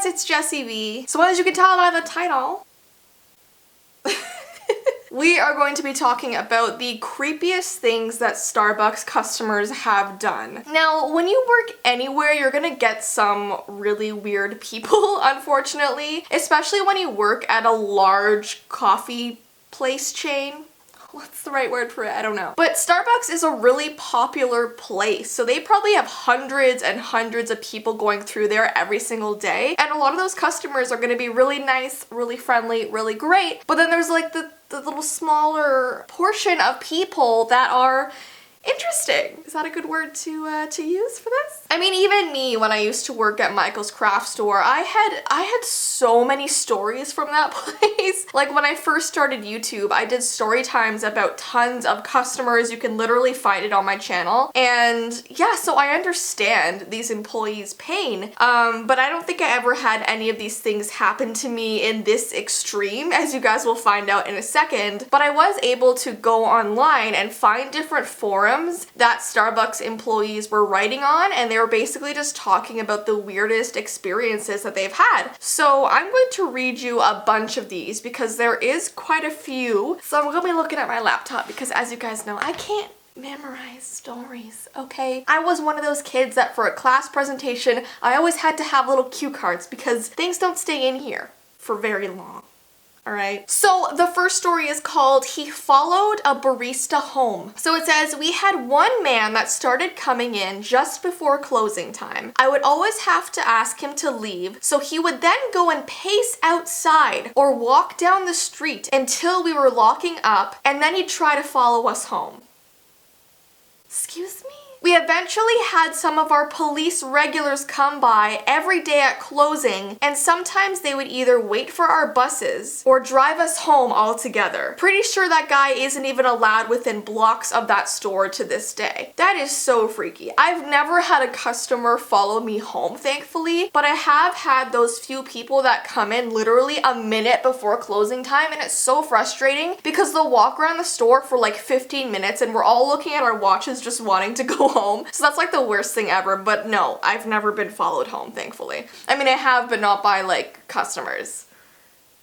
guys, it's Jessie V. So as you can tell by the title, we are going to be talking about the creepiest things that Starbucks customers have done. Now, when you work anywhere, you're gonna get some really weird people, unfortunately, especially when you work at a large coffee place chain. What's the right word for it? I don't know. But Starbucks is a really popular place, so they probably have hundreds and hundreds of people going through there every single day, and a lot of those customers are gonna be really nice, really friendly, really great, but then there's like the little smaller portion of people that are interesting. Is that a good word to use for this? I mean, even me, when I used to work at Michael's craft store, I had so many stories from that place. Like when I first started YouTube, I did story times about tons of customers. You can literally find it on my channel. And yeah, so I understand these employees' pain, but I don't think I ever had any of these things happen to me in this extreme, as you guys will find out in a second. But I was able to go online and find different forums that Starbucks employees were writing on, and they were basically just talking about the weirdest experiences that they've had. So I'm going to read you a bunch of these because there is quite a few. So I'm gonna be looking at my laptop because, as you guys know, I can't memorize stories, okay? I was one of those kids that for a class presentation, I always had to have little cue cards because things don't stay in here for very long. Alright, so the first story is called "He Followed a Barista Home." So it says, "We had one man that started coming in just before closing time. I would always have to ask him to leave, so he would then go and pace outside or walk down the street until we were locking up, and then he'd try to follow us home." Excuse me? We eventually had some of our police regulars come by every day at closing, and sometimes they would either wait for our buses or drive us home altogether. Pretty sure that guy isn't even allowed within blocks of that store to this day. That is so freaky. I've never had a customer follow me home, thankfully, but I have had those few people that come in literally a minute before closing time, and it's so frustrating because they'll walk around the store for like 15 minutes and we're all looking at our watches just wanting to go home. So that's like the worst thing ever, but no, I've never been followed home, thankfully. I mean, I have, but not by like customers.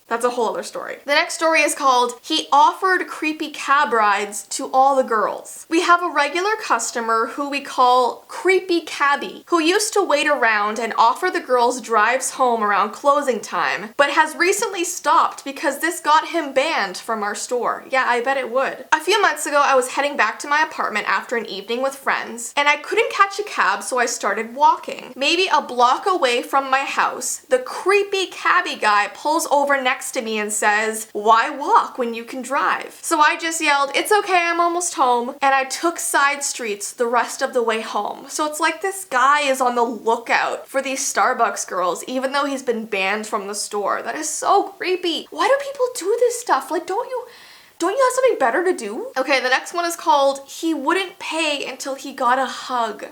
That's a whole other story. The next story is called "He Offered Creepy Cab Rides to All the Girls." We have a regular customer who we call Creepy Cabby, who used to wait around and offer the girls drives home around closing time, but has recently stopped because this got him banned from our store. Yeah, I bet it would. A few months ago, I was heading back to my apartment after an evening with friends, and I couldn't catch a cab, so I started walking. Maybe a block away from my house, the creepy cabby guy pulls over next to me and says, "Why walk when you can drive?" So I just yelled, "It's okay, I'm almost home," and I took side streets the rest of the way home. So it's like this guy is on the lookout for these Starbucks girls, even though he's been banned from the store. That is so creepy. Why do people do this stuff? Like, don't you have something better to do? Okay, the next one is called "He Wouldn't Pay Until He Got a Hug."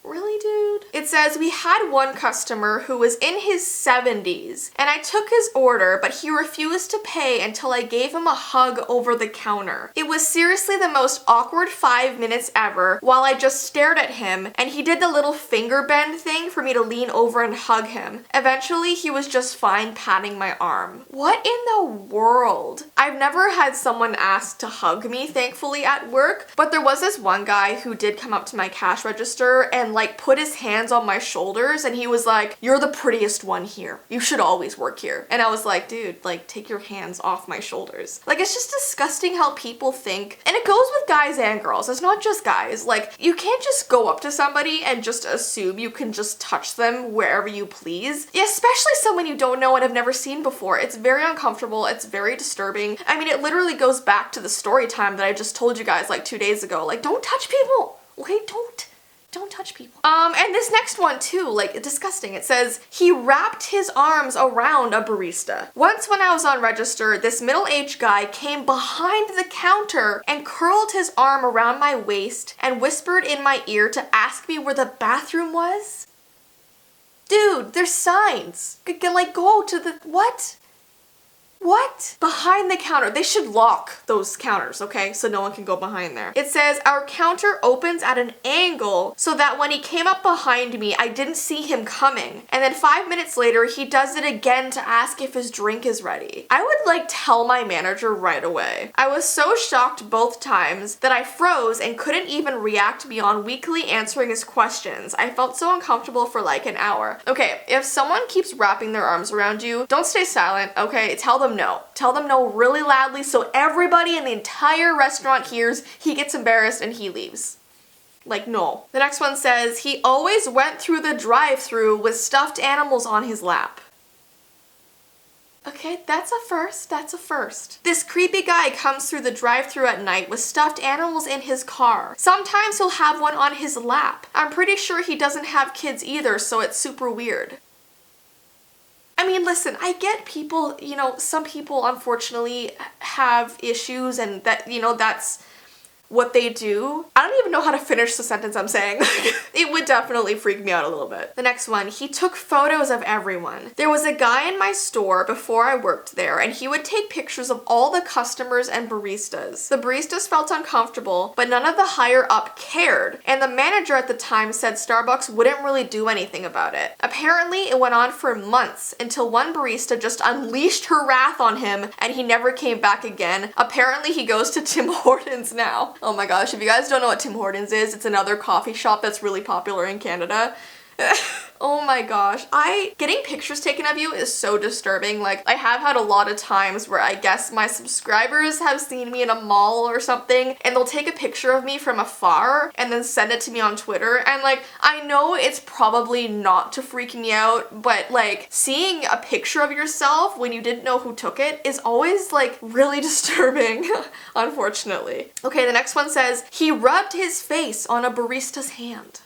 Really, dude? It says, "We had one customer who was in his 70s, and I took his order, but he refused to pay until I gave him a hug over the counter. It was seriously the most awkward 5 minutes ever while I just stared at him, and he did the little finger bend thing for me to lean over and hug him. Eventually, he was just fine patting my arm." What in the world? I've never had someone ask to hug me, thankfully, at work, but there was this one guy who did come up to my cash register and like put his hands on my shoulders, and he was like, "You're the prettiest one here. You should always work here." And I was like, dude, like, take your hands off my shoulders. Like, it's just disgusting how people think, and it goes with guys and girls. It's not just guys. Like, you can't just go up to somebody and just assume you can just touch them wherever you please, especially someone you don't know and have never seen before. It's very uncomfortable. It's very disturbing. I mean, it literally goes back to the story time that I just told you guys like 2 days ago. Like, don't touch people. Okay, don't touch people. And this next one too, like, disgusting. It says, "He wrapped his arms around a barista." Once when I was on register, this middle-aged guy came behind the counter and curled his arm around my waist and whispered in my ear to ask me where the bathroom was. Dude, there's signs. Like, go to the, what? What? Behind the counter. They should lock those counters, okay? So no one can go behind there. It says, our counter opens at an angle so that when he came up behind me, I didn't see him coming. And then 5 minutes later, he does it again to ask if his drink is ready. I would like tell my manager right away. I was so shocked both times that I froze and couldn't even react beyond weakly answering his questions. I felt so uncomfortable for like an hour. Okay, if someone keeps wrapping their arms around you, don't stay silent, okay? Tell them no. Tell them no really loudly so everybody in the entire restaurant hears, he gets embarrassed and he leaves. Like, no. The next one says, he always went through the drive-thru with stuffed animals on his lap. Okay, that's a first, that's a first. This creepy guy comes through the drive-thru at night with stuffed animals in his car. Sometimes he'll have one on his lap. I'm pretty sure he doesn't have kids either, so it's super weird. I mean, listen, I get people, you know, some people unfortunately have issues and that, you know, that's what they do. I don't even know how to finish the sentence I'm saying. It would definitely freak me out a little bit. The next one, he took photos of everyone. There was a guy in my store before I worked there and he would take pictures of all the customers and baristas. The baristas felt uncomfortable, but none of the higher up cared. And the manager at the time said Starbucks wouldn't really do anything about it. Apparently, it went on for months until one barista just unleashed her wrath on him and he never came back again. Apparently, he goes to Tim Hortons now. Oh my gosh, if you guys don't know what Tim Hortons is, it's another coffee shop that's really popular in Canada. Oh my gosh. Getting pictures taken of you is so disturbing. Like, I have had a lot of times where I guess my subscribers have seen me in a mall or something and they'll take a picture of me from afar and then send it to me on Twitter. And like, I know it's probably not to freak me out, but like seeing a picture of yourself when you didn't know who took it is always like really disturbing, unfortunately. Okay, the next one says, he rubbed his face on a barista's hand.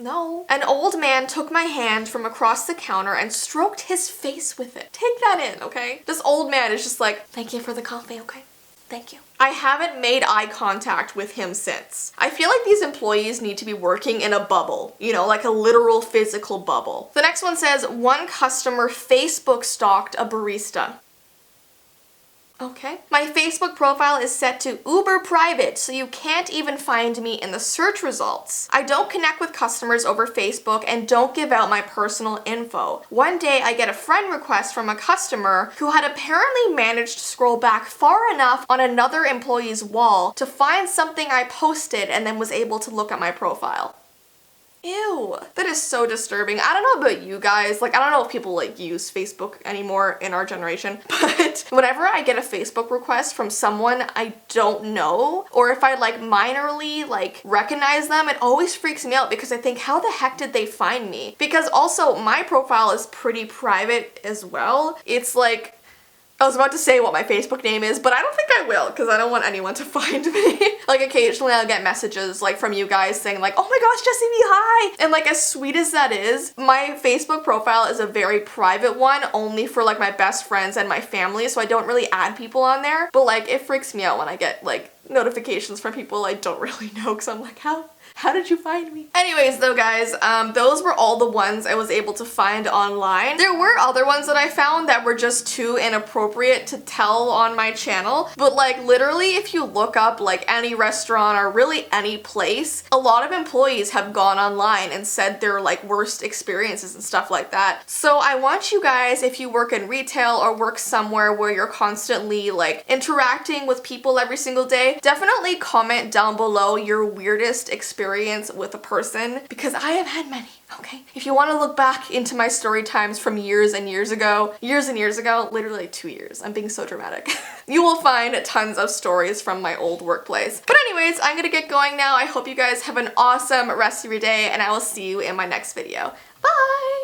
No. An old man took my hand from across the counter and stroked his face with it. Take that in, okay? This old man is just like, thank you for the coffee, okay? Thank you. I haven't made eye contact with him since. I feel like these employees need to be working in a bubble, you know, like a literal physical bubble. The next one says, one customer Facebook stalked a barista. Okay. My Facebook profile is set to uber private, so you can't even find me in the search results. I don't connect with customers over Facebook and don't give out my personal info. One day I get a friend request from a customer who had apparently managed to scroll back far enough on another employee's wall to find something I posted and then was able to look at my profile. Ew, that is so disturbing. I don't know about you guys, like I don't know if people like use Facebook anymore in our generation, but whenever I get a Facebook request from someone I don't know, or if I like minorly like recognize them, it always freaks me out because I think, how the heck did they find me? Because also my profile is pretty private as well. It's like, I was about to say what my Facebook name is, but I don't think I will because I don't want anyone to find me. Like occasionally I'll get messages like from you guys saying like, oh my gosh, Jessie, hi! And like as sweet as that is, my Facebook profile is a very private one, only for like my best friends and my family, so I don't really add people on there. But like it freaks me out when I get like notifications from people I don't really know because I'm like, how did you find me? Anyways though guys, those were all the ones I was able to find online. There were other ones that I found that were just too inappropriate to tell on my channel, but like literally if you look up like any restaurant or really any place, a lot of employees have gone online and said their like worst experiences and stuff like that. So I want you guys, if you work in retail or work somewhere where you're constantly like interacting with people every single day, definitely comment down below your weirdest experience with a person, because I have had many, okay? If you want to look back into my story times from years and years ago, literally 2 years, I'm being so dramatic, you will find tons of stories from my old workplace. But anyways, I'm gonna get going now. I hope you guys have an awesome rest of your day and I will see you in my next video. Bye!